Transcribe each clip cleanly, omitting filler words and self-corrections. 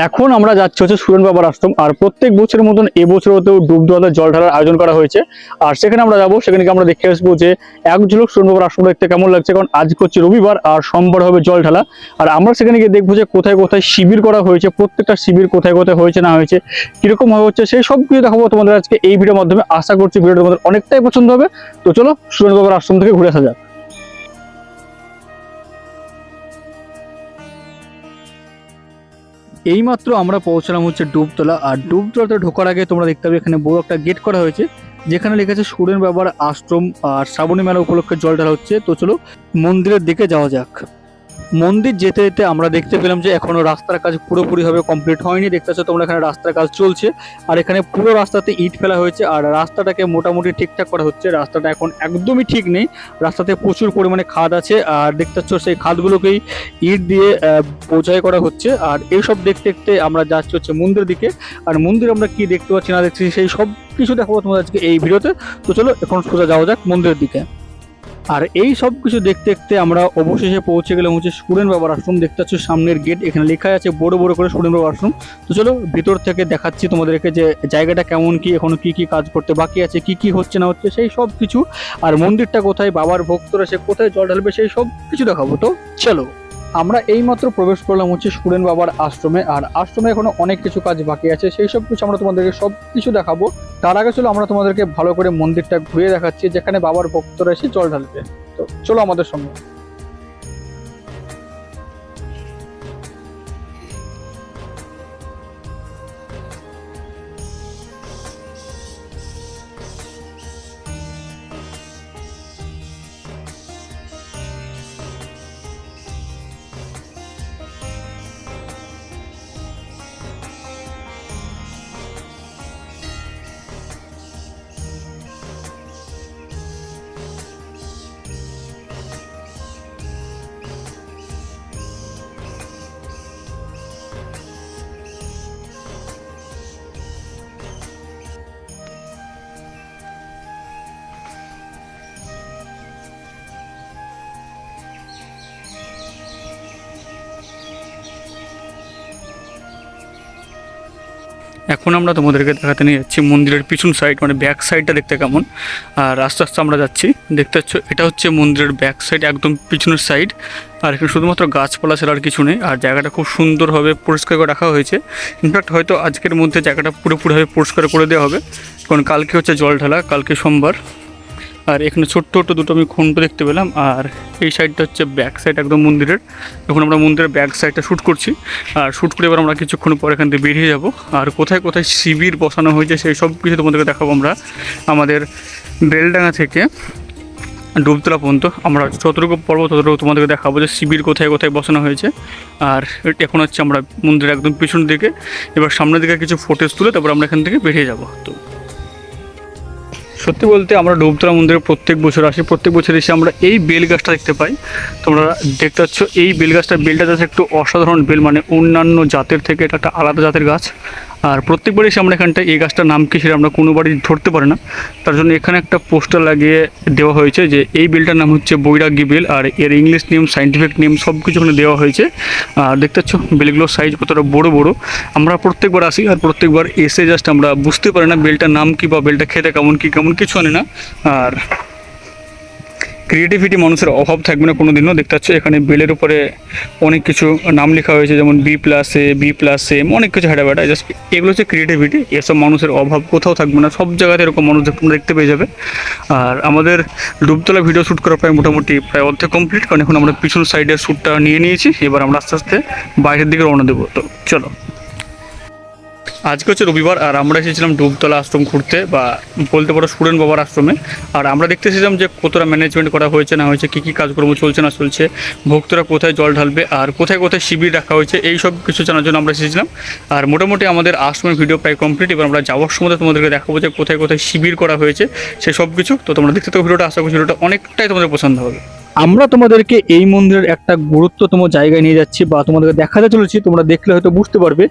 এখন আমরা যাচ্ছি হচ্ছে সুরেন বাবার আশ্রম। আর প্রত্যেক বছরের মতন এবছরতেও ডুবদুয়াতে জল ঢালার আয়োজন করা হয়েছে। আর সেখানে আমরা যাবো, সেখানে আমরা দেখে আসবো যে এক ঝলক সুরেন বাবার আশ্রম দেখতে কেমন লাগছে, কারণ আজকে হচ্ছে রবিবার আর সোমবার হবে জল ঢালা। আর আমরা সেখানে গিয়ে দেখবো যে কোথায় কোথায় শিবির করা হয়েছে, প্রত্যেকটা শিবির কোথায় কোথায় হয়েছে না হয়েছে, কিরকম ভাবে হচ্ছে, সেই সব কিছু দেখাবো তোমাদের আজকে এই ভিডিওর মাধ্যমে। আশা করছি ভিডিওটা তোমাদের অনেকটাই পছন্দ হবে। তো চলো সুরেন বাবার আশ্রম থেকে ঘুরে আসা যাক। এইমাত্র আমরা পৌঁছলাম হচ্ছে ডুবতলা। আর ডুবতলাতে ঢোকার আগে তোমরা দেখতে পাবে এখানে বড় একটা গেট করা হয়েছে, যেখানে লেখা আছে সুরেন বাবার আশ্রম। আর শ্রাবণী মেলা উপলক্ষে জল ঢালা হচ্ছে। তো চলো মন্দিরের দিকে যাওয়া যাক। মন্দির যেতে যেতে আমরা দেখতে পেলাম যে এখনো রাস্তার কাজ পুরোপুরিভাবে কমপ্লিট হয়নি। দেখতে পাচ্ছ তোমরা এখানে রাস্তার কাজ চলছে। আর এখানে পুরো রাস্তাতে ইট ফেলা হয়েছে, আর রাস্তাটাকে মোটামুটি ঠিকঠাক করা হচ্ছে। রাস্তাটা এখন একদমই ঠিক নেই, রাস্তাতে প্রচুর পরিমাণে খাদ আছে। আর দেখতে পাচ্ছ সেই খাদগুলোকেই ইট দিয়ে বোঝাই করা হচ্ছে। আর এইসব দেখতে দেখতে আমরা যাচ্ছি হচ্ছে মন্দিরের দিকে। আর মন্দির আমরা কি দেখতে পাচ্ছি না দেখছি সেই সব কিছু দেখাবো তোমাদের আজকে এই ভিডিওতে। তো চলো এখন সোজা যাওয়া যাক মন্দিরের দিকে। আর এই সব কিছু দেখতে দেখতে আমরা অবশেষে পৌঁছে গেলাম হচ্ছে সুরেন বাবার আশ্রম। দেখতে পাচ্ছ সামনের গেট, এখানে লেখা আছে বড় বড় করে সুরেন বাবার আশ্রম। তো চলো ভিতর থেকে দেখাচ্ছি তোমাদেরকে যে জায়গাটা কেমন, কি এখনো কি কি কাজ করতে বাকি আছে, কি কি হচ্ছে না হচ্ছে সেই সব কিছু। আর মন্দিরটা কোথায়, বাবার ভক্তরা সে কোথায় জল ঢালবে সেই সব কিছু দেখাবো। তো চলো আমরা এইমাত্র প্রবেশ করলাম হচ্ছে সুরেন বাবার আশ্রমে। আর আশ্রমে এখনো অনেক কিছু কাজ বাকি আছে, সেই সব কিছু আমরা তোমাদেরকে সব কিছু দেখাবো। তার আগে চলো আমরা তোমাদেরকে ভালো করে মন্দিরটা ঘুরিয়ে দেখাচ্ছি, যেখানে বাবার ভক্তরা এসে জল ঢালবে। তো চলো আমাদের সঙ্গে। এখন আমরা তোমাদেরকে দেখাতে নিয়ে যাচ্ছি মন্দিরের পিছন সাইড, মানে ব্যাক সাইডটা দেখতে কেমন। আর আস্তে আস্তে আমরা যাচ্ছি। দেখতে পাচ্ছ এটা হচ্ছে মন্দিরের ব্যাক সাইড, একদম পিছনের সাইড। আর এখানে শুধুমাত্র গাছপালা ছাড়া আর কিছু নেই। আর জায়গাটা খুব সুন্দরভাবে পরিষ্কার করে রাখা হয়েছে। ইনফ্যাক্ট হয়তো আজকের মধ্যে জায়গাটা পুরোপুরিভাবে পরিষ্কার করে দেওয়া হবে, কারণ কালকে হচ্ছে জল ঢালা, কালকে সোমবার। আর এখানে ছোট্ট ছোট্ট দুটো আমি খুঁটো দেখতে পেলাম। আর এই সাইডটা হচ্ছে ব্যাক সাইড একদম মন্দিরের। এখন আমরা মন্দিরের ব্যাক সাইডটা শ্যুট করছি। আর শ্যুট করে এবার আমরা কিছুক্ষণ পর এখান থেকে বেরিয়ে যাব। আর কোথায় কোথায় শিবির বসানো হয়েছে সেই সব কিছু তোমাদেরকে দেখাবো আমরা। আমাদের বেলডাঙ্গা থেকে ডুবতলা পর্যন্ত আমরা যতটুকু পর্ব ততটুকু তোমাদেরকে দেখাবো যে শিবির কোথায় কোথায় বসানো হয়েছে। আর এখন হচ্ছে আমরা মন্দিরের একদম পিছনের দিকে, এবার সামনের দিকে কিছু ফুটেজ তুলে তারপর আমরা এখান থেকে বেরিয়ে যাব। তো সত্যি বলতে আমরা ডুবতলা মন্দিরে প্রত্যেক বছর আসি। প্রত্যেক বছর এসে আমরা এই বেল গাছটা দেখতে পাই। তোমরা দেখতে পাচ্ছ এই বেল গাছটা, বেলটা যাচ্ছে একটু অসাধারণ বেল, মানে অন্যান্য জাতের থেকে এটা একটা আলাদা জাতের গাছ। আর প্রত্যেকবার এসে আমরা এখানটায় এই গাছটার নাম কি সেটা আমরা কোনো বাড়ি ধরতে পারি না, তার জন্য এখানে একটা পোস্টার লাগিয়ে দেওয়া হয়েছে যে এই বেলটার নাম হচ্ছে বৈরাগী বেল। আর এর ইংলিশ নেম, সাইন্টিফিক নেম সব কিছু এখানে দেওয়া হয়েছে। আর দেখতে পাচ্ছ বেলগুলোর সাইজ কতটা বড় বড়। আমরা প্রত্যেকবার আসি, আর প্রত্যেকবার এসে জাস্ট আমরা বুঝতে পারি না বেলটার নাম কি বা বেলটা খেতে কেমন কি কেমন কিছু আনে না। আর ক্রিয়েটিভিটি মানুষের অভাব থাকবে না কোনো দিনও। দেখতে পাচ্ছ এখানে বেলের উপরে অনেক কিছু নাম লেখা হয়েছে, যেমন B+A, B+M, অনেক কিছু হেঁটে বেটা। জাস্ট এগুলো হচ্ছে ক্রিয়েটিভিটি, এসব মানুষের অভাব কোথাও থাকবে না, সব জায়গাতে এরকম মানুষ তোমরা দেখতে পেয়ে যাবে। আর আমাদের ডুবতলা ভিডিও শ্যুট করা মোটামুটি প্রায় অর্ধেক কমপ্লিট, কারণ এখন আমরা পিছন সাইডের শ্যুটটা নিয়ে নিয়েছি। এবার আমরা আস্তে আস্তে বাইরের দিকে রওনা দেবো। তো চলো, আজকে হচ্ছে রবিবার আর আমরা এসেছিলাম ডুবতলা আশ্রম ঘুরতে, বা বলতে পারো সুরেন বাবার আশ্রমে। আর আমরা দেখতে এসেছিলাম যে কতটা ম্যানেজমেন্ট করা হয়েছে না হয়েছে, কী কী কাজকর্ম চলছে না চলছে, ভক্তরা কোথায় জল ঢালবে আর কোথায় কোথায় শিবির রাখা হয়েছে, এই সব কিছু জানার জন্য আমরা এসেছিলাম। আর মোটামুটি আমাদের আশ্রমের ভিডিও প্রায় কমপ্লিট। এবার আমরা যাওয়ার সময় তোমাদেরকে দেখাবো যে কোথায় কোথায় শিবির করা হয়েছে সেই সব কিছু। তো তোমরা দেখতে থাকো ভিডিওটা, আশা করছি ভিডিওটা অনেকটাই তোমাদের পছন্দ হবে। আমরা তোমাদেরকে এই মন্দিরের একটা গুরুত্বতম জায়গায় নিয়ে যাচ্ছি বা তোমাদেরকে দেখাতে চলেছি, তোমরা দেখলে হয়তো বুঝতে পারবে।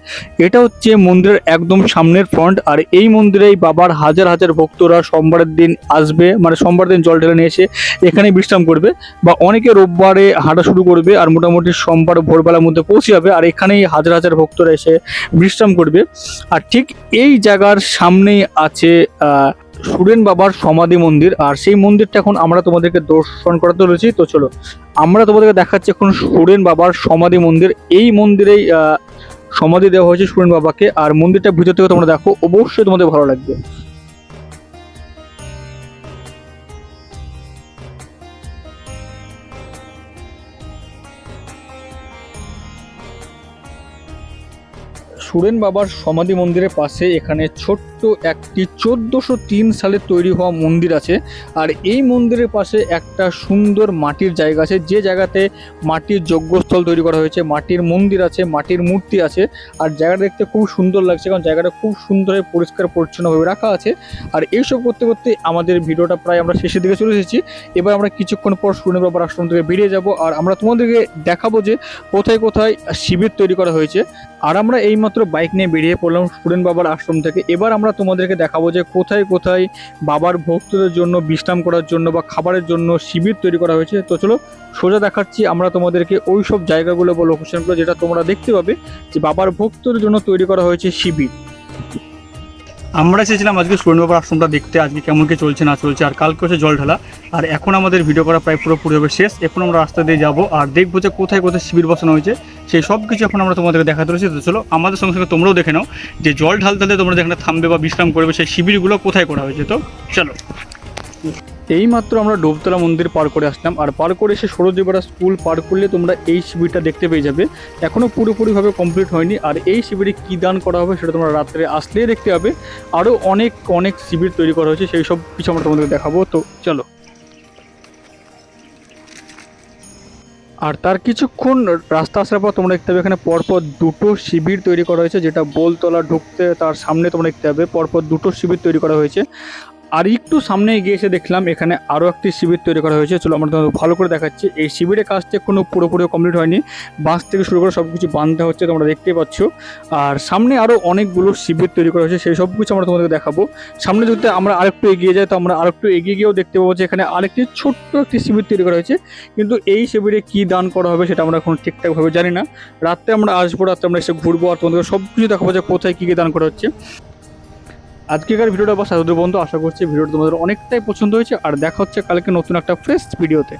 এটা হচ্ছে মন্দিরের একদম সামনের ফ্রন্ট। আর এই মন্দিরেই বাবার হাজার হাজার ভক্তরা সোমবারের দিন আসবে, মানে সোমবার দিন জল ঢেলে নিয়ে এসে এখানে বিশ্রাম করবে, বা অনেকে রোববারে হাঁটা শুরু করবে আর মোটামুটি সোমবার ভোরবেলার মধ্যে পৌঁছে যাবে, আর এখানেই হাজার হাজার ভক্তরা এসে বিশ্রাম করবে। আর ঠিক এই জায়গার সামনেই আছে সুরেন বাবার সমাধি মন্দির, আর সেই মন্দিরটা এখন আমরা তোমাদেরকে দর্শন করাতে চলেছি। তো চলো আমরা তোমাদেরকে দেখাচ্ছি এখন সুরেন বাবার সমাধি মন্দির। এই মন্দিরেই সমাধি দেওয়া হয়েছে সুরেন বাবাকে, আর মন্দিরটা ভিতর থেকে তোমরা দেখো, অবশ্যই তোমাদের ভালো লাগবে। সুরেন বাবার সমাধি মন্দিরের পাশে এখানে ছোট্ট একটি 1403 সালে তৈরি হওয়া মন্দির আছে। আর এই মন্দিরের পাশে একটা সুন্দর মাটির জায়গা আছে, যে জায়গাতে মাটির যজ্ঞস্থল তৈরি করা হয়েছে, মাটির মন্দির আছে, মাটির মূর্তি আছে। আর জায়গাটা দেখতে খুব সুন্দর লাগছে, কারণ জায়গাটা খুব সুন্দর পরিষ্কার পরিচ্ছন্নভাবে রাখা আছে। আর এইসব করতে করতে আমাদের ভিডিওটা প্রায় আমরা শেষের দিকে চলে এসেছি। এবার আমরা কিছুক্ষণ পর সুরেন বাবার আশ্রম থেকে বেরিয়ে যাব, আর আমরা তোমাদেরকে দেখাবো যে কোথায় কোথায় শিবির তৈরি করা হয়েছে। আর আমরা এইমাত্র বাইক নিয়ে বেরিয়ে পড়লাম সুরেন বাবার আশ্রম থেকে। এবার আমরা তোমাদেরকে দেখাবো যে কোথায় কোথায় বাবার ভক্তদের জন্য বিশ্রাম করার জন্য বা খাবারের জন্য শিবির তৈরি করা হয়েছে। তো চলো সোজা দেখাচ্ছি আমরা তোমাদেরকে ওই সব জায়গাগুলো বা লোকেশনগুলো, যেটা তোমরা দেখতে পাবে যে বাবার ভক্তদের জন্য তৈরি করা হয়েছে শিবির। আমরা এসেছিলাম আজকে সুরেন বাবার আশ্রমটা দেখতে, আজকে কেমন কি চলছে না চলছে, আর কালকে হচ্ছে জল ঢালা। আর এখন আমাদের ভিডিও করা প্রায় পুরোপুরি হবে শেষ। এখন আমরা রাস্তা দিয়ে যাবো আর দেখবো যে কোথায় কোথায় শিবির বসানো হয়েছে, সেই সব কিছু এখন আমরা তোমাদেরকে দেখাতে রয়েছি। তো চলো আমাদের সঙ্গে সঙ্গে তোমরাও দেখে নাও যে জল ঢালতে তোমরা যেখানে থামবে বা বিশ্রাম করবে সেই শিবিরগুলো কোথায় করা হয়েছে। তো চলো। এইমাত্র আমরা ডোবতলা মন্দির পার করে আসলাম, আর পার করে এসে সরোজীপাড়া স্কুল পার করলে তোমরা এই শিবিরটা দেখতে পেয়ে যাবে। এখনও পুরোপুরিভাবে কমপ্লিট হয়নি, আর এই শিবিরে কী দান করা হবে সেটা তোমরা রাত্রে আসলেই দেখতে পাবে। আরও অনেক অনেক শিবির তৈরি করা হয়েছে, সেই সব কিছু আমরা তোমাদেরকে দেখাবো। তো চলো। আর তার কিছুক্ষণ রাস্তা আসার পর তোমরা দেখতে পাবে এখানে পরপর দুটো শিবির তৈরি করা হয়েছে, যেটা বোলতলা ঢুকতে তার সামনে তোমরা দেখতে পাবে পরপর দুটো শিবির তৈরি করা হয়েছে। আর একটু সামনে এগিয়ে এসে দেখলাম এখানে আরও একটি শিবির তৈরি করা হয়েছে। চলো আমরা তোমাদের ভালো করে দেখাচ্ছি। এই শিবিরের কাজটা এখনো পুরোপুরি কমপ্লিট হয়নি, বাঁশ থেকে শুরু করে সব কিছু বাঁধতে হচ্ছে, তোমরা দেখতেই পাচ্ছ। আর সামনে আরও অনেকগুলো শিবির তৈরি করা হয়েছে, সেই সব কিছু আমরা তোমাদেরকে দেখাবো। সামনে যদি আমরা আরেকটু এগিয়ে যাই তো আমরা আরেকটু এগিয়ে গিয়েও দেখতে পাবো যে এখানে আরেকটি ছোট্ট একটি শিবির তৈরি করা হয়েছে, কিন্তু এই শিবিরে কী দান করা হবে সেটা আমরা এখন ঠিকঠাকভাবে জানি না। রাত্রে আমরা আসবো, রাত্রে আমরা এসে ঘুরবো আর তোমাদেরকে সব কিছু দেখাবো যে কোথায় কী কী দান করা হচ্ছে। আজকেকার ভিডিওটা বা সাধুদের বন্ধু, আশা করছি ভিডিওটা তোমাদের অনেকটাই পছন্দ হয়েছে, আর দেখা হচ্ছে কালকে নতুন একটা ফ্রেশ ভিডিওতে।